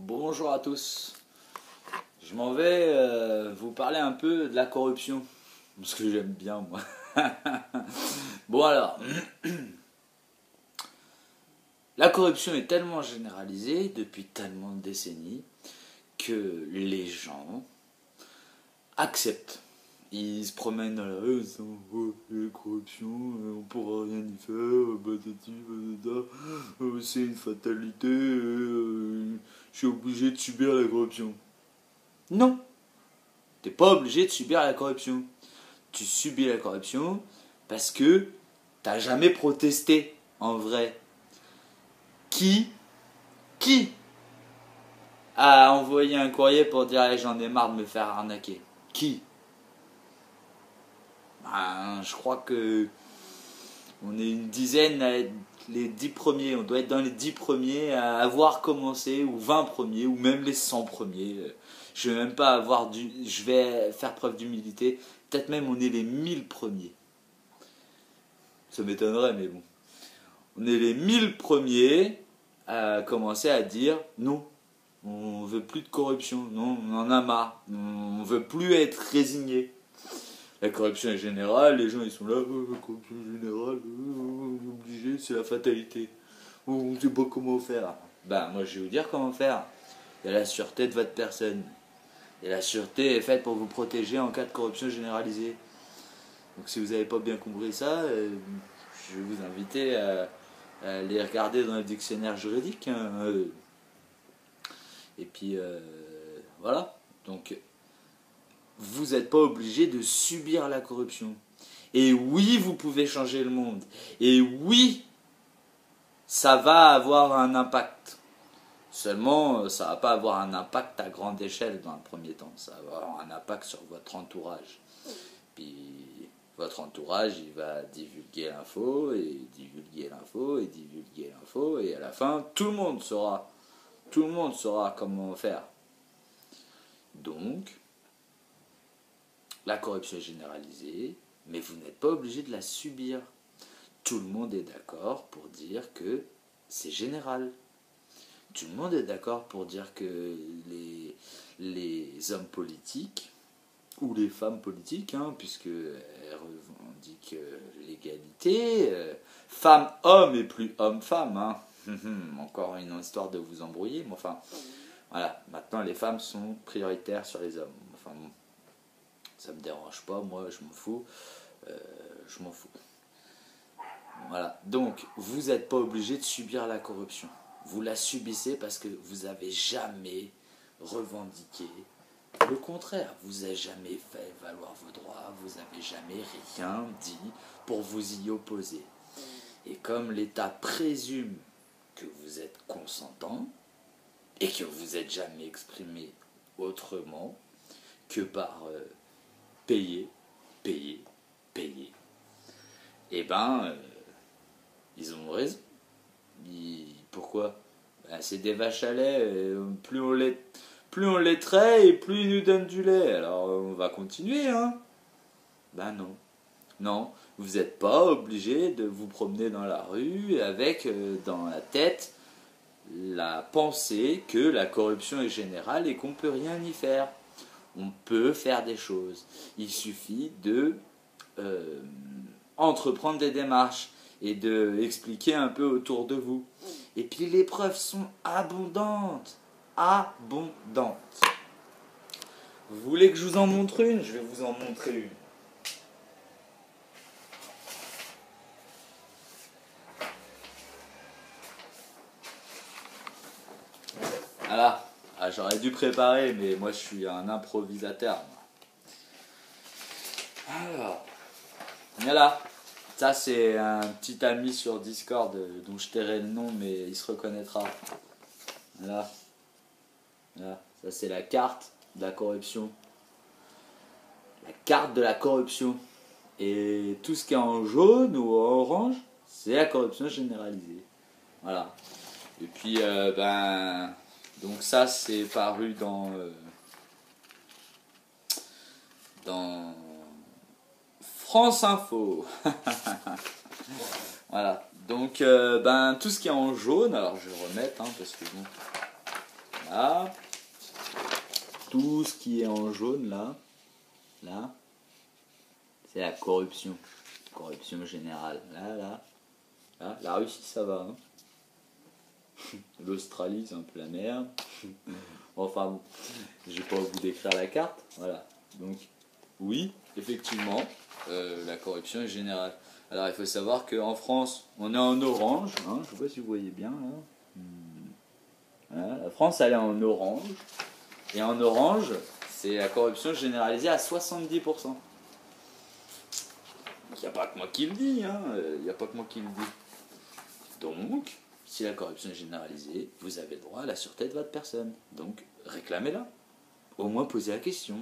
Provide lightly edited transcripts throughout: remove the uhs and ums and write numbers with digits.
Bonjour à tous. Je m'en vais vous parler un peu de la corruption, parce que j'aime bien moi. Bon alors, la corruption est tellement généralisée depuis tellement de décennies que les gens acceptent. Ils se promènent dans la rue, ils disent oh, la corruption, on pourra rien y faire, batati, batata, c'est une fatalité, je suis obligé de subir la corruption. Non, t'es pas obligé de subir la corruption. Tu subis la corruption parce que t'as jamais protesté en vrai. Qui a envoyé un courrier pour dire hey, j'en ai marre de me faire arnaquer? Qui? Je crois que on est une dizaine, les 10 premiers, on doit être dans les 10 premiers à avoir commencé, ou 20 premiers, ou même les 100 premiers. Je vais même pas je vais faire preuve d'humilité. Peut-être même on est les 1000 premiers. Ça m'étonnerait, mais bon. On est les 1000 premiers à commencer à dire non, on veut plus de corruption, non, on en a marre, on veut plus être résigné. La corruption est générale, les gens ils sont là, la corruption est générale, on est obligé, c'est la fatalité. On ne sait pas comment faire. Moi je vais vous dire comment faire. Il y a la sûreté de votre personne. Et la sûreté est faite pour vous protéger en cas de corruption généralisée. Donc si vous n'avez pas bien compris ça, je vais vous inviter à aller regarder dans le dictionnaire juridique. Et puis voilà. Donc vous n'êtes pas obligé de subir la corruption. Et oui, vous pouvez changer le monde. Et oui, ça va avoir un impact. Seulement, ça ne va pas avoir un impact à grande échelle dans le premier temps. Ça va avoir un impact sur votre entourage. Puis votre entourage, il va divulguer l'info, et divulguer l'info, et divulguer l'info, et à la fin, tout le monde saura comment faire. Donc, la corruption est généralisée, mais vous n'êtes pas obligé de la subir. Tout le monde est d'accord pour dire que c'est général. Tout le monde est d'accord pour dire que les hommes politiques, ou les femmes politiques, puisqu'elles revendiquent l'égalité, femmes-hommes et plus hommes-femmes. Encore une histoire de vous embrouiller, mais enfin, voilà, maintenant les femmes sont prioritaires sur les hommes. Enfin, ça me dérange pas, moi je m'en fous. Je m'en fous. Voilà, donc vous n'êtes pas obligé de subir la corruption. Vous la subissez parce que vous n'avez jamais revendiqué le contraire. Vous n'avez jamais fait valoir vos droits, vous n'avez jamais rien dit pour vous y opposer. Et comme l'État présume que vous êtes consentant et que vous n'êtes jamais exprimé autrement que par payer, eh ben, ils ont raison. Pourquoi? C'est des vaches à lait, plus on les traite et plus ils nous donnent du lait. Alors on va continuer, hein? Non. Non, vous n'êtes pas obligé de vous promener dans la rue avec dans la tête la pensée que la corruption est générale et qu'on ne peut rien y faire. On peut faire des choses. Il suffit de entreprendre des démarches et de expliquer un peu autour de vous. Et puis les preuves sont abondantes. Abondantes. Vous voulez que je vous en montre une? Je vais vous en montrer une. Voilà. J'aurais dû préparer, mais moi je suis un improvisateur. Alors, voilà. Ça c'est un petit ami sur Discord dont je tairai le nom, mais il se reconnaîtra. Voilà. Ça c'est la carte de la corruption. La carte de la corruption. Et tout ce qui est en jaune ou en orange, c'est la corruption généralisée. Voilà. Et puis, donc ça c'est paru dans France Info. Voilà. Donc, tout ce qui est en jaune, alors je vais remettre, parce que bon, Là, tout ce qui est en jaune là, c'est la corruption. Corruption générale. Là, la Russie ça va. Hein. L'Australie c'est un peu la merde. Enfin bon, je vais pas vous décrire la carte. Voilà. Donc, oui, effectivement, la corruption est générale. Alors il faut savoir qu'en France, on est en orange. Hein, je sais pas si vous voyez bien là. Voilà, la France elle est en orange. Et en orange, c'est la corruption généralisée à 70%. Il n'y a pas que moi qui le dis, hein. Il n'y a pas que moi qui le dis. Donc, si la corruption est généralisée, vous avez le droit à la sûreté de votre personne. Donc, réclamez-la. Au moins, posez la question.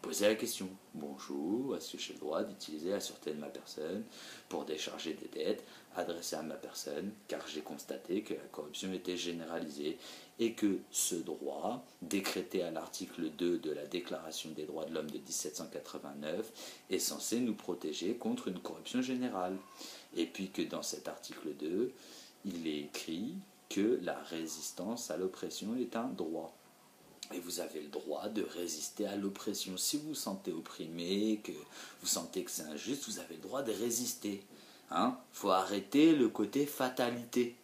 Posez la question. Bonjour, est-ce que j'ai le droit d'utiliser la sûreté de ma personne pour décharger des dettes adressées à ma personne, car j'ai constaté que la corruption était généralisée et que ce droit, décrété à l'article 2 de la Déclaration des droits de l'homme de 1789, est censé nous protéger contre une corruption générale. Et puis que dans cet article 2, il est écrit que la résistance à l'oppression est un droit. Et vous avez le droit de résister à l'oppression. Si vous vous sentez opprimé, que vous sentez que c'est injuste, vous avez le droit de résister. Hein? Faut arrêter le côté fatalité.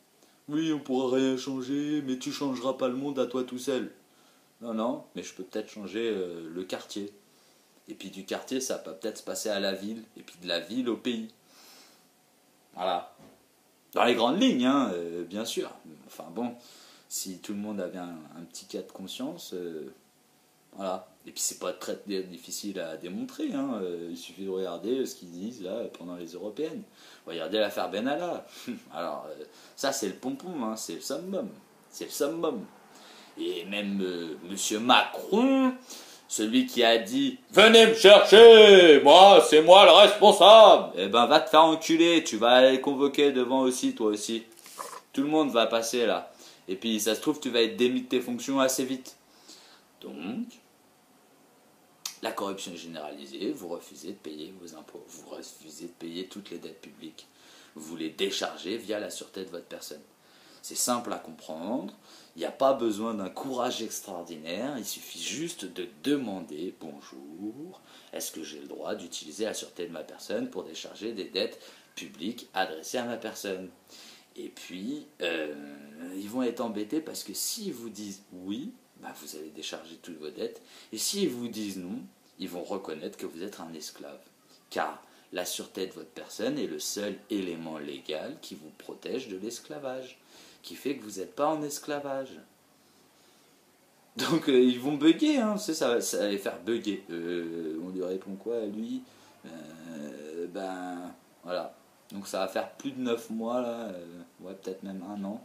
Oui, on pourra rien changer, mais tu changeras pas le monde à toi tout seul. Non, mais je peux peut-être changer le quartier. Et puis du quartier, ça peut peut-être se passer à la ville, et puis de la ville au pays. Voilà. Dans les grandes lignes, hein, bien sûr. Enfin bon, si tout le monde avait un petit cas de conscience, voilà. Et puis c'est pas très difficile à démontrer, hein. Il suffit de regarder ce qu'ils disent là pendant les européennes. Regardez l'affaire Benalla. Alors ça c'est le pompon, hein, c'est le summum. C'est le summum. Et même Monsieur Macron, celui qui a dit « Venez me chercher, moi, c'est moi le responsable !» Eh ben, va te faire enculer, tu vas aller convoquer devant aussi, toi aussi. Tout le monde va passer là. Et puis, ça se trouve, tu vas être démis de tes fonctions assez vite. Donc, la corruption est généralisée, vous refusez de payer vos impôts, vous refusez de payer toutes les dettes publiques. Vous les déchargez via la sûreté de votre personne. C'est simple à comprendre, il n'y a pas besoin d'un courage extraordinaire, il suffit juste de demander « Bonjour, est-ce que j'ai le droit d'utiliser la sûreté de ma personne pour décharger des dettes publiques adressées à ma personne ?» Et puis, ils vont être embêtés parce que s'ils vous disent « oui », bah vous allez décharger toutes vos dettes, et s'ils vous disent « non », ils vont reconnaître que vous êtes un esclave. Car la sûreté de votre personne est le seul élément légal qui vous protège de l'esclavage, qui fait que vous n'êtes pas en esclavage. Donc ils vont bugger, hein, ça va les faire bugger. On lui répond quoi à lui Ben voilà. Donc ça va faire plus de 9 mois, là, ouais, peut-être même 1 an,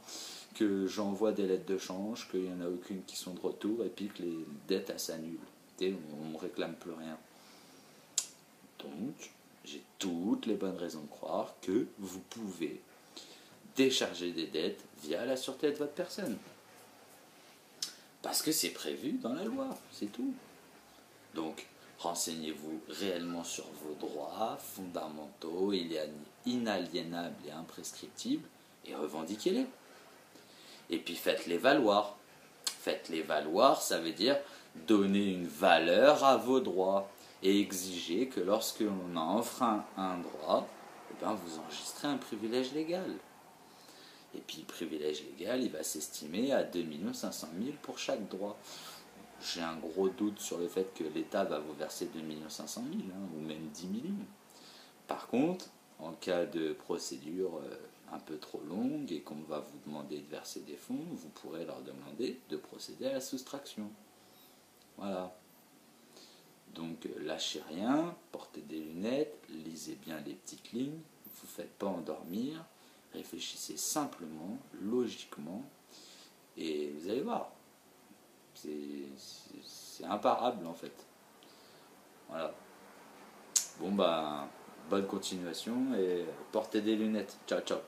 que j'envoie des lettres de change, qu'il n'y en a aucune qui sont de retour, et puis que les dettes s'annulent. On ne réclame plus rien. Donc, j'ai toutes les bonnes raisons de croire que vous pouvez décharger des dettes via la sûreté de votre personne. Parce que c'est prévu dans la loi, c'est tout. Donc, renseignez-vous réellement sur vos droits fondamentaux, inaliénables et imprescriptibles, et revendiquez-les. Et puis faites-les valoir. Faites-les valoir, ça veut dire donner une valeur à vos droits et exiger que lorsque l'on a enfreint un droit, eh bien vous enregistrez un privilège légal. Et puis le privilège légal, il va s'estimer à 2 500 000 pour chaque droit. J'ai un gros doute sur le fait que l'État va vous verser 2 500 000, hein, ou même 10 millions. Par contre, en cas de procédure un peu trop longue et qu'on va vous demander de verser des fonds, vous pourrez leur demander de procéder à la soustraction. Voilà. Donc lâchez rien, portez des lunettes, lisez bien les petites lignes, ne vous faites pas endormir, réfléchissez simplement, logiquement, et vous allez voir. C'est imparable en fait. Voilà. Bon bah, bonne continuation et portez des lunettes. Ciao ciao.